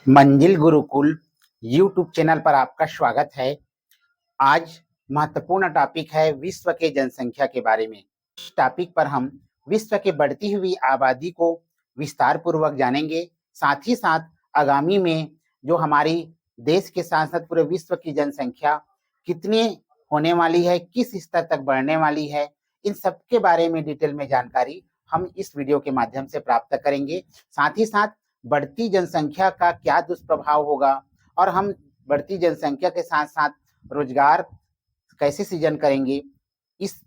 मंजिल Gurukul YouTube channel पर आपका स्वागत है। आज महत्वपूर्ण टॉपिक है विश्व के जनसंख्या के बारे में। इस टॉपिक पर हम विश्व के बढ़ती हुई आबादी को विस्तार पूर्वक जानेंगे। साथ ही साथ आगामी में जो हमारी देश के साथ साथ पूरे विश्व की जनसंख्या कितनी होने वाली है, किस स्तर तक बढ़ने वाली है, इन सब के बारे में डिटेल में जानकारी हम इस वीडियो के माध्यम से प्राप्त करेंगे। साथ ही साथ बढ़ती जनसंख्या का क्या दुष्प्रभाव होगा और हम बढ़ती जनसंख्या के साथ साथ रोजगार कैसे सृजन करेंगे, इस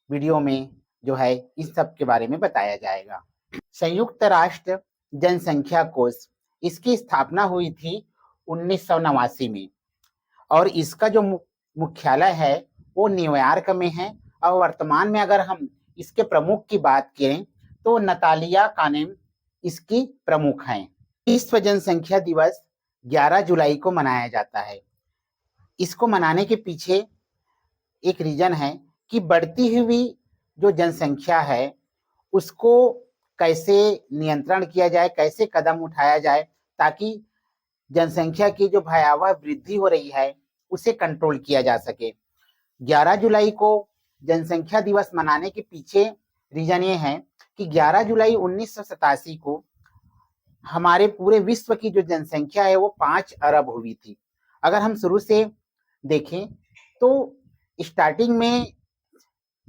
वीडियो में जो है इस सब के बारे में बताया जाएगा। संयुक्त राष्ट्र जनसंख्या कोष, इसकी स्थापना हुई थी 1989 में और इसका जो मुख्यालय है वो न्यूयॉर्क में है। और वर्तमान में अगर हम इसके प्रमुख की बात करें तो नतालिया कानेम इसकी प्रमुख हैं। विश्व जनसंख्या दिवस 11 जुलाई को मनाया जाता है। इसको मनाने के पीछे एक रीजन है कि बढ़ती हुई जो जनसंख्या है उसको कैसे नियंत्रण किया जाए, कैसे कदम उठाया जाए ताकि जनसंख्या की जो भयावह वृद्धि हो रही है उसे कंट्रोल किया जा सके। 11 जुलाई को जनसंख्या दिवस मनाने के पीछे रीजन ये है कि 11 जुलाई 1987 को हमारे पूरे विश्व की जो जनसंख्या है वो 5 अरब हुई थी। अगर हम शुरू से देखें तो स्टार्टिंग में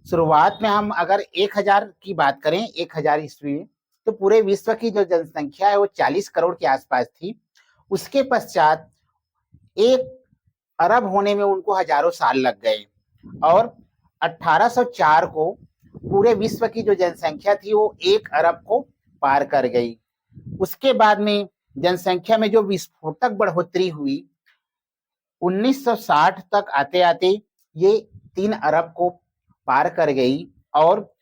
शुरुआत में हम अगर 1000 की बात करें, 1000 ईस्वी में, तो पूरे विश्व की जो जनसंख्या है वो 40 करोड़ के आसपास थी। उसके पश्चात 1 अरब होने में उनको हजारों साल लग गए और 1804 को पूरे विश्व की जो जनसंख्या थी वो 1 अरब को पार कर गई। उसके बाद में जनसंख्या में जो विस्फोटक बढ़ोतरी हुई 1960 तक आते आते ये 3 अरब को पार कर गई और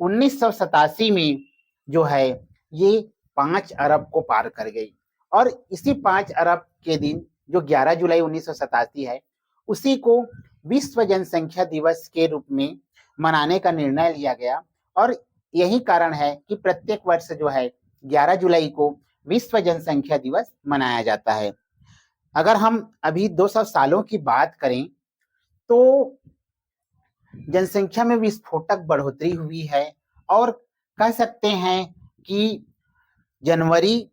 1987 में जो है ये 5 अरब को पार कर गई। और इसी 5 अरब के दिन जो 11 जुलाई 1987 है उसी को विश्व जनसंख्या दिवस के रूप में मनाने का निर्णय लिया गया। और यही कारण है कि प्रत्येक वर्ष जो है 11 जुलाई को विश्व जनसंख्या दिवस मनाया जाता है। अगर हम अभी 200 सालों की बात करें तो जनसंख्या में विस्फोटक बढ़ोतरी हुई है और कह सकते हैं कि जनवरी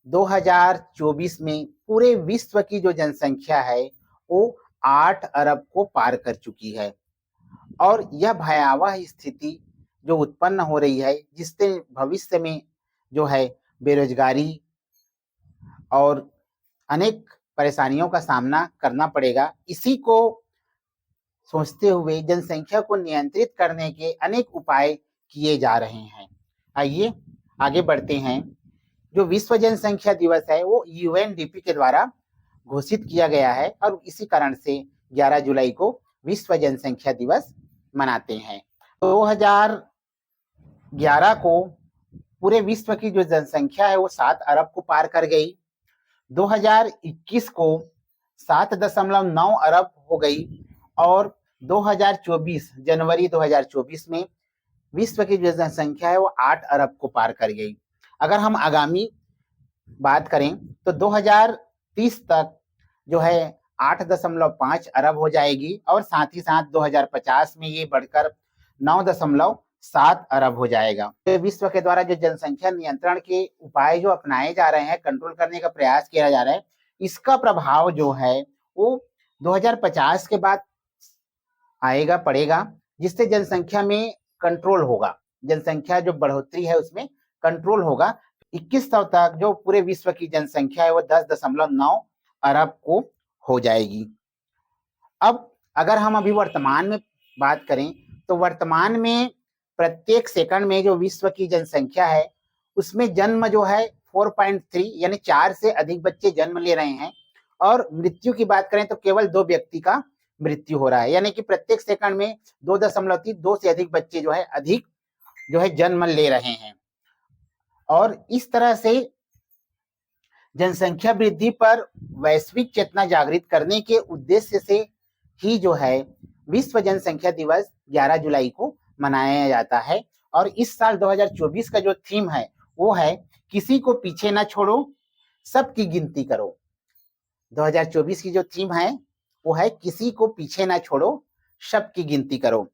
2024 में पूरे विश्व की जो जनसंख्या है वो 8 अरब को पार कर चुकी है। और यह भयावह स्थिति जो उत्पन्न हो रही है जिससे भविष्य में जो है बेरोजगारी और अनेक परेशानियों का सामना करना पड़ेगा, इसी को सोचते हुए जनसंख्या को नियंत्रित करने के अनेक उपाय किए जा रहे हैं। आइए आगे बढ़ते हैं। जो विश्व जनसंख्या दिवस है वो यूएनडीपी के द्वारा घोषित किया गया है और इसी कारण से 11 जुलाई को विश्व जनसंख्या दिवस मनाते हैं। 2011 को पूरे विश्व की जो जनसंख्या है वो 7 अरब को पार कर गई। 2021 को 7.9 अरब हो गई और 2024 जनवरी 2024 में विश्व की जो जनसंख्या है वो 8 अरब को पार कर गई। अगर हम आगामी बात करें तो 2030 तक जो है 8.5 अरब हो जाएगी और साथ ही साथ 2050 में ये बढ़कर 9.7 अरब हो जाएगा। तो विश्व के द्वारा जो जनसंख्या नियंत्रण के उपाय जो अपनाए जा रहे हैं, कंट्रोल करने का प्रयास किया जा रहा है, इसका प्रभाव जो है वो 2050 के बाद आएगा पड़ेगा, जिससे जनसंख्या में कंट्रोल होगा, जनसंख्या जो बढ़ोतरी है उसमें कंट्रोल होगा। 2100 तक जो पूरे विश्व की जनसंख्या है वो 10.9 अरब को हो जाएगी। अब अगर हम अभी वर्तमान में बात करें तो वर्तमान में प्रत्येक सेकंड में जो विश्व की जनसंख्या है उसमें जन्म जो है 4.3 यानी 4 से अधिक बच्चे जन्म ले रहे हैं और मृत्यु की बात करें तो केवल 2 व्यक्ति का मृत्यु हो रहा है, यानी कि प्रत्येक सेकंड में 2.2 से अधिक बच्चे जो है जन्म ले रहे हैं। और इस तरह से जनसंख्या वृद्धि पर वैश्विक चेतना जागृत करने के उद्देश्य से ही जो है विश्व जनसंख्या दिवस 11 जुलाई को मनाया जाता है। और इस साल 2024 का जो थीम है वो है किसी को पीछे ना छोड़ो, सबकी गिनती करो। 2024 की जो थीम है वो है किसी को पीछे ना छोड़ो, सबकी गिनती करो।